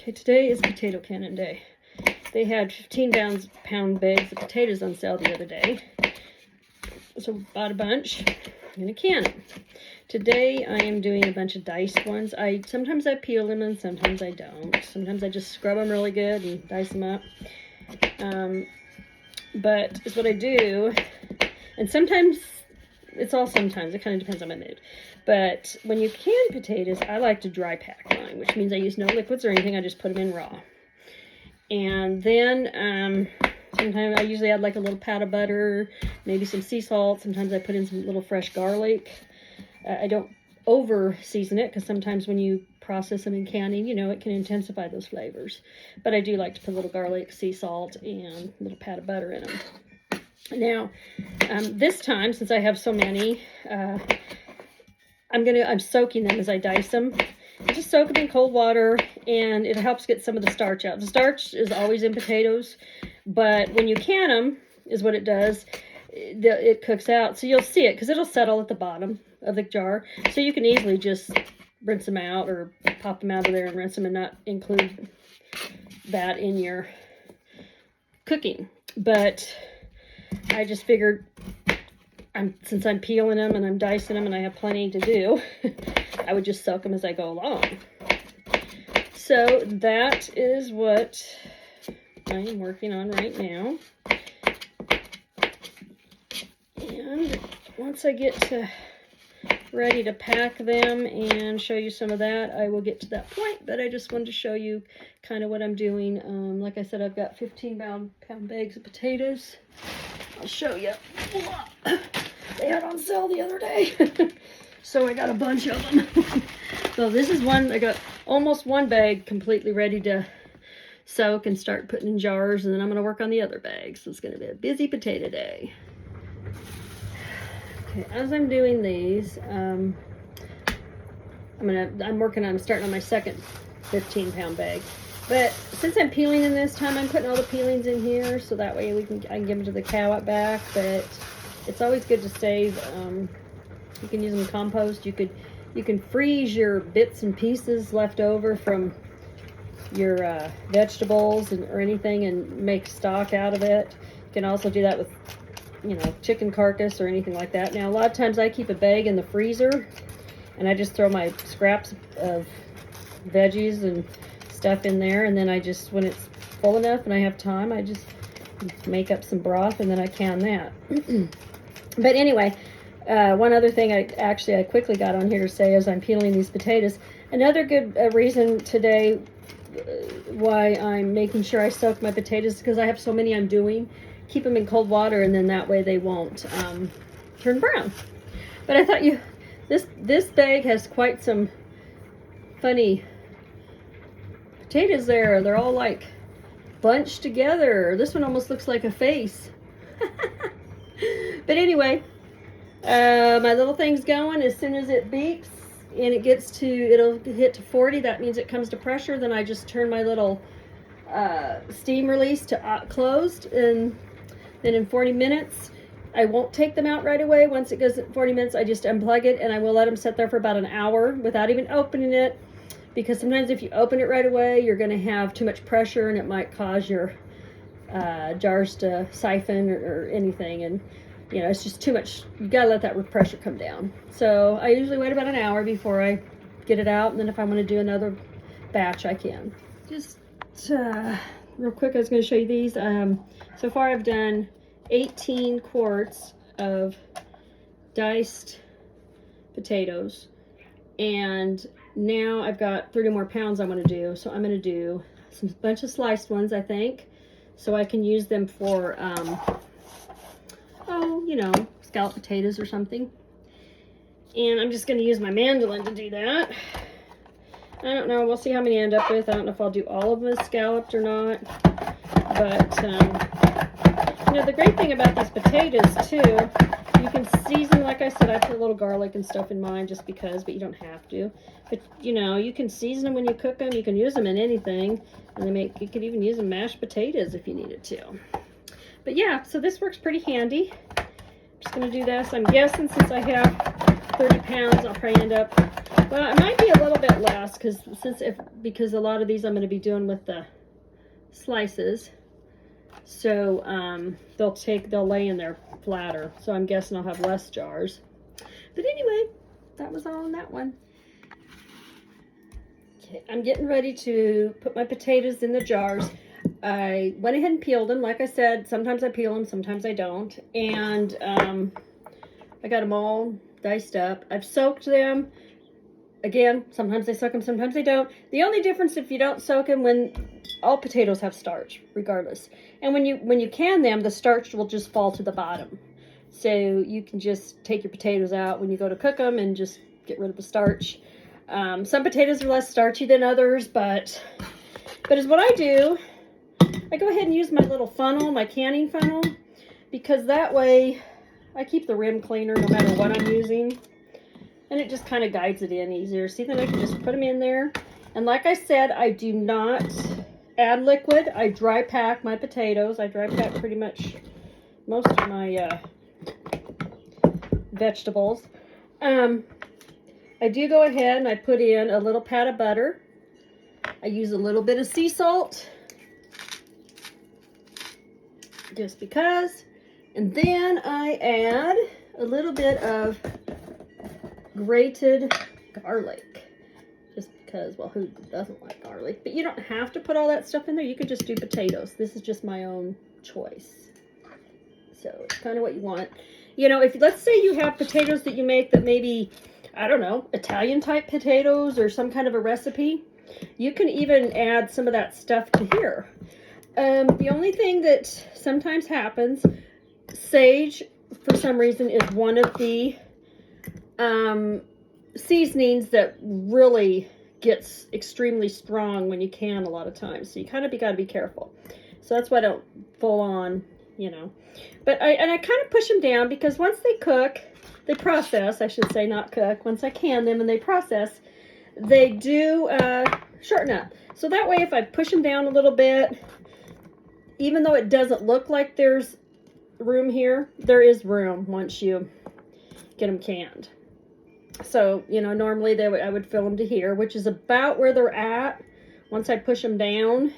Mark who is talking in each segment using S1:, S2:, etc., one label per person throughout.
S1: Okay, today is potato cannon day. They had 15-pound bags of potatoes on sale the other day. So bought a bunch. I'm gonna can them. Today I am doing a bunch of diced ones. Sometimes I peel them and sometimes I don't. Sometimes I just scrub them really good and dice them up. But it's what I do. And sometimes, it's all sometimes. It kind of depends on my mood. But when you can potatoes, I like to dry pack mine, which means I use no liquids or anything. I just put them in raw. And then sometimes I usually add like a little pat of butter, maybe some sea salt. Sometimes I put in some little fresh garlic. I don't over season it because sometimes when you process them in canning, you know, it can intensify those flavors. But I do like to put a little garlic, sea salt, and a little pat of butter in them. Now, this time, since I have so many, I'm soaking them as I dice them. Just soak them in cold water, and it helps get some of the starch out. The starch is always in potatoes, but when you can them, is what it does, it cooks out. So you'll see it, because it'll settle at the bottom of the jar. So you can easily just rinse them out, or pop them out of there and rinse them, and not include that in your cooking. But I just figured, since I'm peeling them and I'm dicing them and I have plenty to do, I would just soak them as I go along. So that is what I am working on right now. And once I get ready to pack them and show you some of that, I will get to that point. But I just wanted to show you kind of what I'm doing. Like I said, I've got 15-pound bags of potatoes. I'll show you. They had on sale the other day. So I got a bunch of them. So this is one, I got almost one bag completely ready to soak and start putting in jars, and then I'm going to work on the other bags. So it's going to be a busy potato day. Okay, as I'm doing these, I'm starting on my second 15-pound bag. But since I'm peeling in this time, I'm putting all the peelings in here, so that way I can give them to the cow out back. But it's always good to save. You can use them in compost. You can freeze your bits and pieces left over from your vegetables or anything, and make stock out of it. You can also do that with, you know, chicken carcass or anything like that. Now, a lot of times I keep a bag in the freezer, and I just throw my scraps of veggies and stuff in there, and then I just, when it's full enough and I have time, I just make up some broth, and then I can that. But anyway, one other thing I quickly got on here to say as I'm peeling these potatoes, another good reason today why I'm making sure I soak my potatoes, because I have so many I'm doing. Keep them in cold water, and then that way they won't turn brown. But I thought this bag has quite some funny potatoes there. They're all like bunched together. This one almost looks like a face. But anyway, my little thing's going. As soon as it beeps and it'll hit to 40, that means it comes to pressure. Then I just turn my little steam release to closed, and then in 40 minutes, I won't take them out right away. Once it goes at 40 minutes, I just unplug it, and I will let them sit there for about an hour without even opening it. Because sometimes if you open it right away, you're going to have too much pressure, and it might cause your jars to siphon or anything. And, you know, it's just too much. You got to let that pressure come down. So I usually wait about an hour before I get it out. And then if I want to do another batch, I can. Just real quick, I was going to show you these. So far I've done 18 quarts of diced potatoes. And now I've got 30 more pounds I want to do. So I'm going to do a bunch of sliced ones, I think, so I can use them for, you know, scalloped potatoes or something. And I'm just going to use my mandolin to do that. I don't know. We'll see how many I end up with. I don't know if I'll do all of them as scalloped or not. But, you know, the great thing about these potatoes, too, you can season, like I said, I put a little garlic and stuff in mine just because, but you don't have to. But, you know, you can season them when you cook them. You can use them in anything. And you could even use them mashed potatoes if you needed to. But, yeah, so this works pretty handy. I'm just going to do this. I'm guessing since I have 30 pounds. I'll probably end up, well, it might be a little bit less because a lot of these I'm going to be doing with the slices. So they'll lay in there flatter. So I'm guessing I'll have less jars. But anyway, that was all on that one. Okay, I'm getting ready to put my potatoes in the jars. I went ahead and peeled them. Like I said, sometimes I peel them, sometimes I don't. And I got them all diced up. I've soaked them. Again, sometimes I soak them, sometimes I don't. The only difference if you don't soak them, when all potatoes have starch, regardless. And when you can them, the starch will just fall to the bottom. So you can just take your potatoes out when you go to cook them and just get rid of the starch. Some potatoes are less starchy than others, but as what I do, I go ahead and use my little funnel, my canning funnel, because that way I keep the rim cleaner no matter what I'm using. And it just kind of guides it in easier. See, then I can just put them in there. And like I said, I do not add liquid. I dry pack my potatoes. I dry pack pretty much most of my vegetables. I do go ahead and I put in a little pat of butter. I use a little bit of sea salt, just because. And then I add a little bit of grated garlic, just because, well, who doesn't like garlic? But you don't have to put all that stuff in there. You could just do potatoes. This is just my own choice. So it's kind of what you want. You know, if let's say you have potatoes that you make that maybe, I don't know, Italian type potatoes or some kind of a recipe, you can even add some of that stuff to here. The only thing that sometimes happens, sage, for some reason, is one of the seasonings that really gets extremely strong when you can a lot of times. So you kind of got to be careful. So that's why I don't full on, you know. But I kind of push them down because once they cook, they process, I should say, not cook. Once I can them and they process, they do shorten up. So that way if I push them down a little bit, even though it doesn't look like there's room here, there is room once you get them canned. So, you know, normally I would fill them to here, which is about where they're at once I push them down.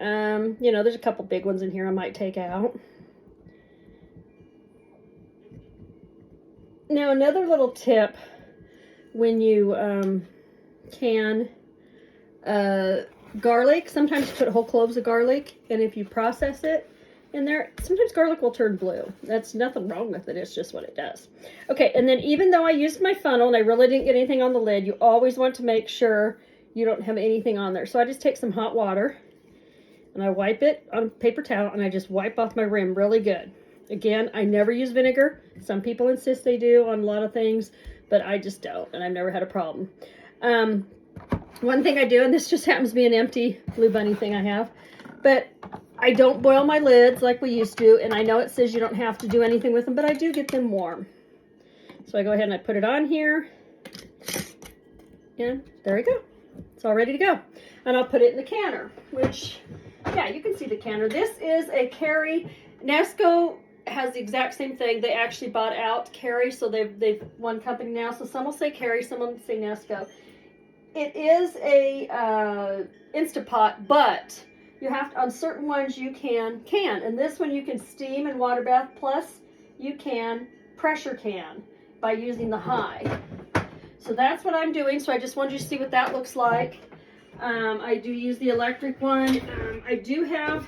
S1: You know, there's a couple big ones in here I might take out. Now, another little tip when you can garlic, sometimes you put whole cloves of garlic, and if you process it in there, sometimes garlic will turn blue. That's nothing wrong with it. It's just what it does. Okay, and then even though I used my funnel and I really didn't get anything on the lid, you always want to make sure you don't have anything on there. So I just take some hot water and I wipe it on a paper towel and I just wipe off my rim really good. Again, I never use vinegar. Some people insist they do on a lot of things, but I just don't, and I've never had a problem. One thing I do, and this just happens to be an empty Blue Bunny thing I have, but I don't boil my lids like we used to, and I know it says you don't have to do anything with them, but I do get them warm. So I go ahead and I put it on here, and there we go. It's all ready to go. And I'll put it in the canner, which, yeah, you can see the canner. This is a Carry. Nesco has the exact same thing. They actually bought out Carry, so they've one company now. So some will say Carry, some will say Nesco. It is a Instapot, but you have to, on certain ones you can, and this one you can steam and water bath, plus you can pressure can by using the high. So that's what I'm doing. So I just wanted you to see what that looks like. I do use the electric one. I do have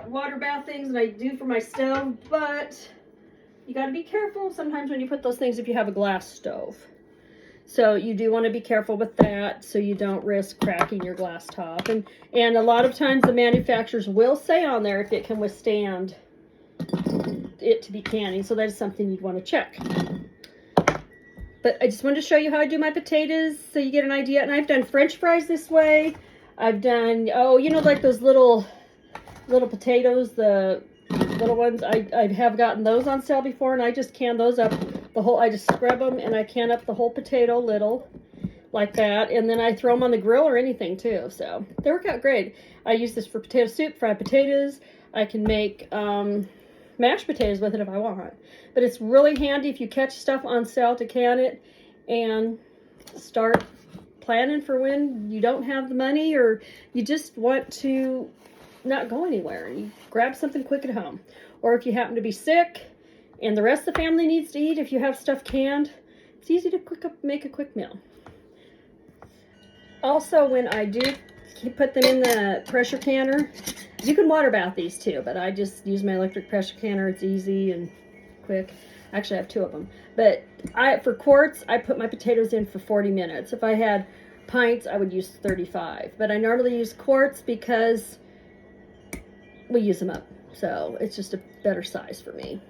S1: water bath things, and I do for my stove, but you got to be careful sometimes when you put those things if you have a glass stove. So you do want to be careful with that so you don't risk cracking your glass top. And a lot of times the manufacturers will say on there if it can withstand it to be canning. So that is something you'd want to check. But I just wanted to show you how I do my potatoes so you get an idea. And I've done French fries this way. I've done, oh, you know, like those little potatoes, the little ones. I have gotten those on sale before, and I just can those up. I just scrub them and I can up the whole potato little like that, and then I throw them on the grill or anything too, so they work out great. I use this for potato soup, fried potatoes. I can make mashed potatoes with it if I want. But it's really handy if you catch stuff on sale to can it and start planning for when you don't have the money or you just want to not go anywhere. You grab something quick at home. Or if you happen to be sick and the rest of the family needs to eat, if you have stuff canned, it's easy to make a quick meal. Also, when I do put them in the pressure canner, you can water bath these too, but I just use my electric pressure canner. It's easy and quick. Actually, I have 2 of them. But for quarts, I put my potatoes in for 40 minutes. If I had pints, I would use 35. But I normally use quarts because we use them up. So it's just a better size for me.